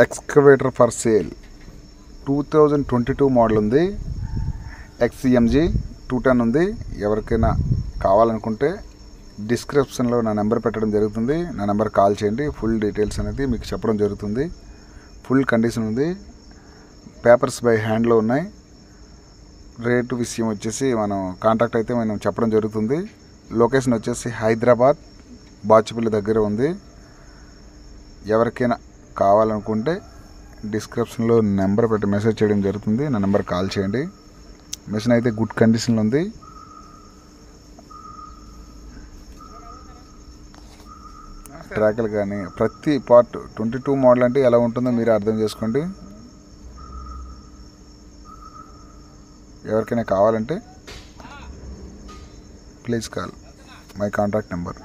Excavator for sale 2022 model ఉంది. XCMG 210 ఉంది. ఎవరికైనా కావాలనుకుంటే డిస్క్రిప్షన్లో నా నెంబర్ పెట్టడం జరుగుతుంది. నా నెంబర్ కాల్ చేయండి. ఫుల్ డీటెయిల్స్ అనేది మీకు చెప్పడం జరుగుతుంది. ఫుల్ కండిషన్ ఉంది. పేపర్స్ బై హ్యాండ్లో ఉన్నాయి. రేటు విషయం వచ్చేసి మనం కాంటాక్ట్ అయితే మనం చెప్పడం జరుగుతుంది. లొకేషన్ వచ్చేసి హైదరాబాద్ బాచుపల్లి దగ్గర ఉంది. ఎవరికైనా కావాలనుకుంటే డిస్క్రిప్షన్లో నెంబర్ పెట్టి మెసేజ్ చేయడం జరుగుతుంది. నా నెంబర్ కాల్ చేయండి. మెషిన్ అయితే గుడ్ కండిషన్లో ఉంది. ట్రాక్లు కానీ ప్రతి పార్ట్ 22 మోడల్ అంటే ఎలా ఉంటుందో మీరు అర్థం చేసుకోండి. ఎవరికైనా కావాలంటే please call my contact number.